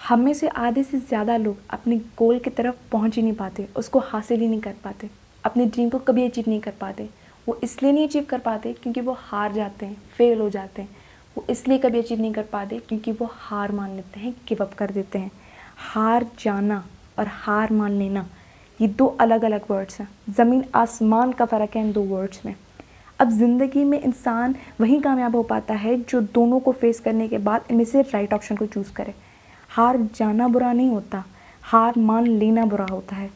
हम में से आधे से ज़्यादा लोग अपने गोल की तरफ पहुंच ही नहीं पाते, उसको हासिल ही नहीं कर पाते, अपने ड्रीम को कभी अचीव नहीं कर पाते। वो इसलिए नहीं अचीव कर पाते क्योंकि वो हार जाते हैं, फेल हो जाते हैं। वो इसलिए कभी अचीव नहीं कर पाते क्योंकि वो हार मान लेते हैं, गिव अप कर देते हैं। हार जाना और हार मान लेना, ये दो अलग अलग वर्ड्स हैं। ज़मीन आसमान का फ़र्क है इन दो वर्ड्स में। अब ज़िंदगी में इंसान वहीं कामयाब हो पाता है जो दोनों को फेस करने के बाद इनमें से राइट ऑप्शन को चूज़ करे। हार जाना बुरा नहीं होता, हार मान लेना बुरा होता है।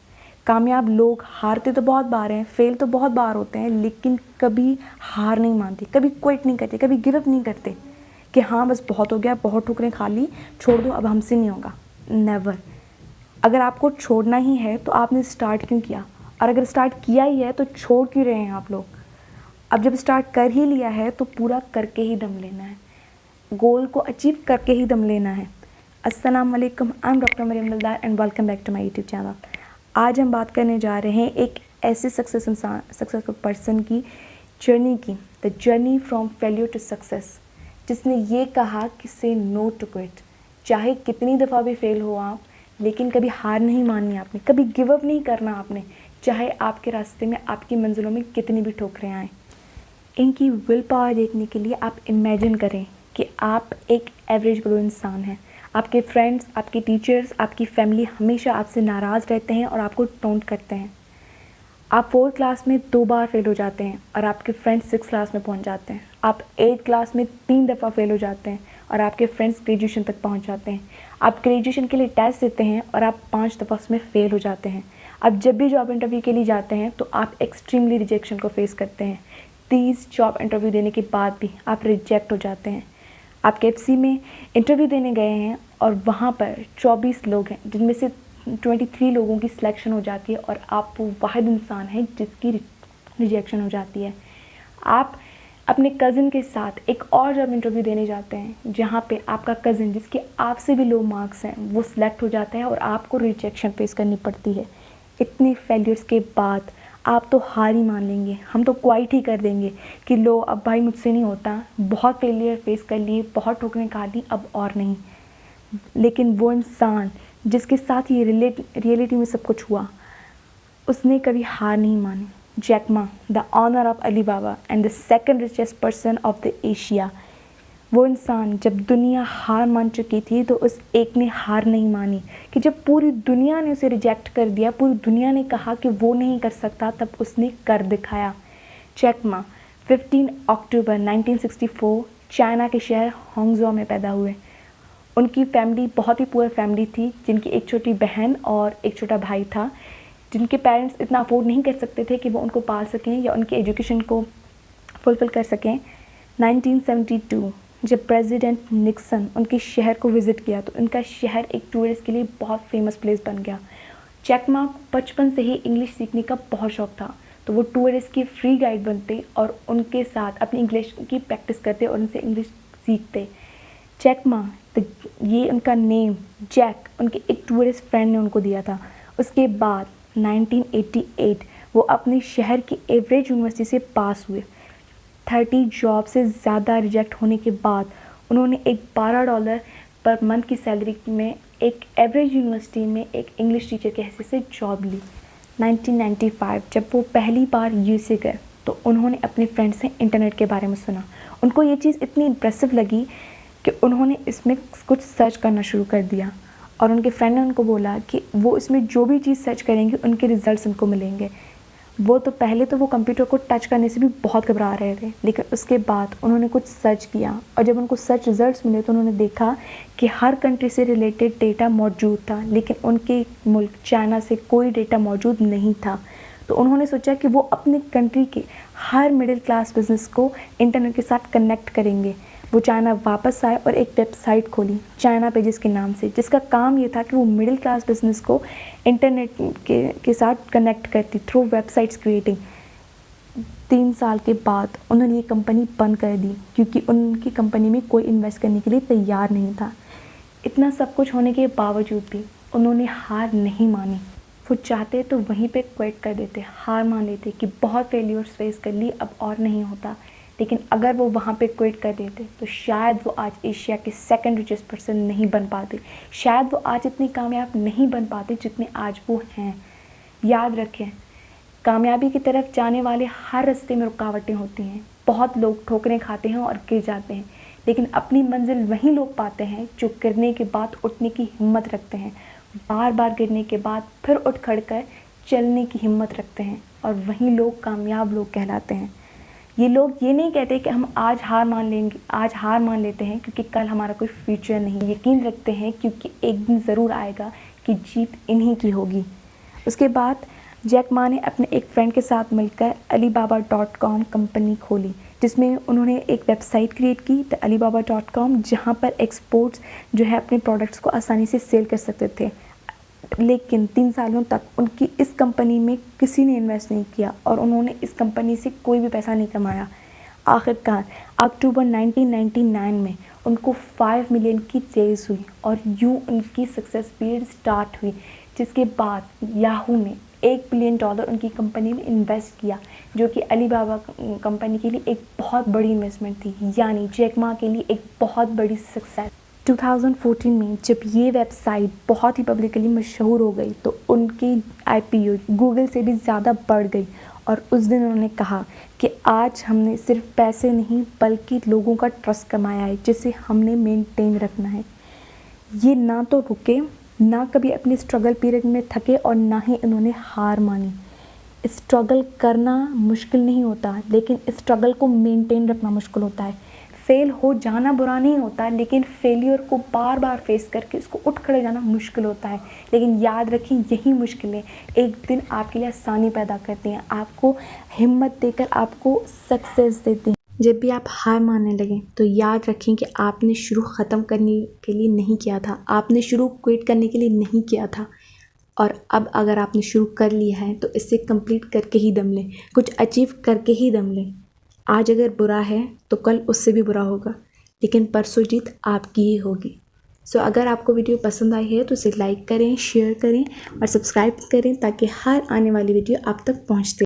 कामयाब लोग हारते तो बहुत बार हैं, फेल तो बहुत बार होते हैं, लेकिन कभी हार नहीं मानते, कभी क्विट नहीं करते, कभी गिव अप नहीं करते कि हाँ बस बहुत हो गया, बहुत ठोकरें खा ली, छोड़ दो, अब हमसे नहीं होगा। नेवर। अगर आपको छोड़ना ही है तो आपने स्टार्ट क्यों किया? और अगर स्टार्ट किया ही है तो छोड़ क्यों रहे हैं आप लोग? अब जब स्टार्ट कर ही लिया है तो पूरा करके ही दम लेना है, गोल को अचीव करके ही दम लेना है। अस्सलाम वालेकुम, I am doctor Mariam Dildar and welcome back to my YouTube channel. आज हम बात करने जा रहे हैं एक ऐसे सक्सेसफुल पर्सन की जर्नी की, the journey from failure to success, जिसने ये कहा कि से नो टू क्विट। चाहे कितनी दफ़ा भी फेल हो आप, लेकिन कभी हार नहीं माननी आपने, कभी गिव अप नहीं करना आपने, चाहे आपके रास्ते में, आपकी मंजिलों में कितनी भी ठोकरें आएँ। इनकी विल पावर देखने के लिए आप इमेजिन करें कि आप एक एवरेज ब्रो इंसान हैं। आपके फ्रेंड्स, आपके टीचर्स, आपकी फैमिली हमेशा आपसे नाराज़ रहते हैं और आपको टोंट करते हैं। आप 4th क्लास में 2 बार फेल हो जाते हैं और आपके फ्रेंड्स 6th क्लास में पहुंच जाते हैं। आप 8th क्लास में 3 दफ़ा फेल हो जाते हैं और आपके फ्रेंड्स ग्रेजुएशन तक पहुंच जाते हैं। आप ग्रेजुएशन के लिए टेस्ट देते हैं और आप 5 दफ़ा उसमें फेल हो जाते हैं। अब जब भी जॉब इंटरव्यू के लिए जाते हैं तो आप एक्सट्रीमली रिजेक्शन को फेस करते हैं। 30 जॉब इंटरव्यू देने के बाद भी आप रिजेक्ट हो जाते हैं। आप KFC में इंटरव्यू देने गए हैं और वहाँ पर 24 लोग हैं, जिनमें से 23 लोगों की सिलेक्शन हो जाती है और आप वो वाहिद इंसान हैं जिसकी रिजेक्शन हो जाती है। आप अपने कज़न के साथ एक और जॉब इंटरव्यू देने जाते हैं, जहाँ पे आपका कज़न, जिसके आपसे भी लो मार्क्स हैं, वो सिलेक्ट हो जाता है और आपको रिजेक्शन फेस करनी पड़ती है। इतने फेलियर्स के बाद आप तो हार ही मान लेंगे, हम तो क्वाइट ही कर देंगे कि लो अब भाई मुझसे नहीं होता, बहुत फेलियर फेस कर लिए, बहुत ठोकरें खा ली, अब और नहीं। लेकिन वो इंसान जिसके साथ ये रियलिटी में सब कुछ हुआ, उसने कभी हार नहीं मानी। Jack Ma, the owner of Alibaba and the second richest person of the Asia, वो इंसान जब दुनिया हार मान चुकी थी तो उस एक ने हार नहीं मानी कि जब पूरी दुनिया ने उसे रिजेक्ट कर दिया, पूरी दुनिया ने कहा कि वो नहीं कर सकता, तब उसने कर दिखाया। जैक मा 15 अक्टूबर 1964 चाइना के शहर हांगझो में पैदा हुए। उनकी फैमिली बहुत ही पुअर फैमिली थी, जिनकी एक छोटी बहन और एक छोटा भाई था, जिनके पेरेंट्स इतना अफोर्ड नहीं कर सकते थे कि वो उनको पाल सकें या उनकी एजुकेशन को फुलफ़िल कर सकें। 1972 जब प्रेसिडेंट निक्सन उनके शहर को विज़िट किया तो उनका शहर एक टूरिस्ट के लिए बहुत फेमस प्लेस बन गया। जैक मा को बचपन से ही इंग्लिश सीखने का बहुत शौक था, तो वो टूरिस्ट के फ्री गाइड बनते और उनके साथ अपनी इंग्लिश की प्रैक्टिस करते और उनसे इंग्लिश सीखते। जैक मा, ये उनका नेम जैक उनके एक टूरिस्ट फ्रेंड ने उनको दिया था। उसके बाद 1988 वो अपने शहर की एवरेज यूनिवर्सिटी से पास हुए। 30 जॉब से ज़्यादा रिजेक्ट होने के बाद उन्होंने एक $12 पर मंथ की सैलरी में एक एवरेज यूनिवर्सिटी में एक इंग्लिश टीचर के हैसियत से जॉब ली। 1995 जब वो पहली बार यूएसए गए तो उन्होंने अपने फ्रेंड से इंटरनेट के बारे में सुना। उनको ये चीज़ इतनी इम्प्रेसिव लगी कि उन्होंने इसमें कुछ सर्च करना शुरू कर दिया और उनके फ्रेंड ने उनको बोला कि वो इसमें जो भी चीज़ सर्च करेंगे उनके रिज़ल्ट्स उनको मिलेंगे। वो कंप्यूटर को टच करने से भी बहुत घबरा रहे थे, लेकिन उसके बाद उन्होंने कुछ सर्च किया और जब उनको सर्च रिजल्ट्स मिले तो उन्होंने देखा कि हर कंट्री से रिलेटेड डेटा मौजूद था, लेकिन उनके मुल्क चाइना से कोई डेटा मौजूद नहीं था। तो उन्होंने सोचा कि वो अपने कंट्री के हर मिडिल क्लास बिजनेस को इंटरनेट के साथ कनेक्ट करेंगे। वो चाइना वापस आए और एक वेबसाइट खोली चाइना पेजेस के नाम से, जिसका काम ये था कि वो मिडिल क्लास बिजनेस को इंटरनेट के साथ कनेक्ट करती थ्रू वेबसाइट्स क्रिएटिंग। 3 साल के बाद उन्होंने ये कंपनी बंद कर दी क्योंकि उनकी कंपनी में कोई इन्वेस्ट करने के लिए तैयार नहीं था। इतना सब कुछ होने के बावजूद भी उन्होंने हार नहीं मानी। वो चाहते तो वहीं पे क्विट कर देते, हार मान लेते कि बहुत फेलियर्स फेस कर ली, अब और नहीं होता, लेकिन अगर वो वहाँ पे क्विट कर देते तो शायद वो आज एशिया के सेकंड रिचेस्ट पर्सन नहीं बन पाते, शायद वो आज इतने कामयाब नहीं बन पाते जितने आज वो हैं। याद रखें, कामयाबी की तरफ जाने वाले हर रास्ते में रुकावटें होती हैं। बहुत लोग ठोकरें खाते हैं और गिर जाते हैं, लेकिन अपनी मंजिल वही लोग पाते हैं जो गिरने के बाद उठने की हिम्मत रखते हैं, बार बार गिरने के बाद फिर उठ खड़ कर चलने की हिम्मत रखते हैं, और वही लोग कामयाब लोग कहलाते हैं। ये लोग ये नहीं कहते कि हम आज हार मान लेंगे, आज हार मान लेते हैं क्योंकि कल हमारा कोई फ्यूचर नहीं, यकीन रखते हैं क्योंकि एक दिन ज़रूर आएगा कि जीत इन्हीं की होगी। उसके बाद जैक मा ने अपने एक फ्रेंड के साथ मिलकर alibaba.com कंपनी खोली, जिसमें उन्होंने एक वेबसाइट क्रिएट की द alibaba.com, जहां पर एक्सपोर्ट्स जो है अपने प्रोडक्ट्स को आसानी से सेल कर सकते थे। लेकिन 3 सालों तक उनकी इस कंपनी में किसी ने इन्वेस्ट नहीं किया और उन्होंने इस कंपनी से कोई भी पैसा नहीं कमाया। आखिरकार अक्टूबर 1999 में उनको 5 मिलियन की रेस हुई और यूँ उनकी सक्सेस पीरियड स्टार्ट हुई, जिसके बाद याहू ने $1 बिलियन उनकी कंपनी में इन्वेस्ट किया, जो कि अलीबाबा कंपनी के लिए एक बहुत बड़ी इन्वेस्टमेंट थी, यानी जैक मा के लिए एक बहुत बड़ी सक्सेस। 2014 में जब ये वेबसाइट बहुत ही पब्लिकली मशहूर हो गई तो उनकी IPO गूगल से भी ज़्यादा बढ़ गई, और उस दिन उन्होंने कहा कि आज हमने सिर्फ पैसे नहीं बल्कि लोगों का ट्रस्ट कमाया है, जिसे हमने मेंटेन रखना है। ये ना तो रुके, ना कभी अपनी स्ट्रगल पीरियड में थके, और ना ही इन्होंने हार मानी। स्ट्रगल करना मुश्किल नहीं होता, लेकिन स्ट्रगल को मेंटेन रखना मुश्किल होता है। फेल हो जाना बुरा नहीं होता, लेकिन फेलियर को बार बार फेस करके उसको उठ खड़े जाना मुश्किल होता है। लेकिन याद रखें, यही मुश्किलें एक दिन आपके लिए आसानी पैदा करती हैं, आपको हिम्मत देकर आपको सक्सेस देती हैं। जब भी आप हार मानने लगें तो याद रखें कि आपने शुरू ख़त्म करने के लिए नहीं किया था, आपने शुरू क्विट करने के लिए नहीं किया था। और अब अगर आपने शुरू कर लिया है तो इसे कंप्लीट करके ही दम लें, कुछ अचीव करके ही दम लें। आज अगर बुरा है तो कल उससे भी बुरा होगा, लेकिन परसों जीत आपकी ही होगी। सो अगर आपको वीडियो पसंद आई है तो इसे लाइक करें, शेयर करें और सब्सक्राइब करें, ताकि हर आने वाली वीडियो आप तक पहुंचते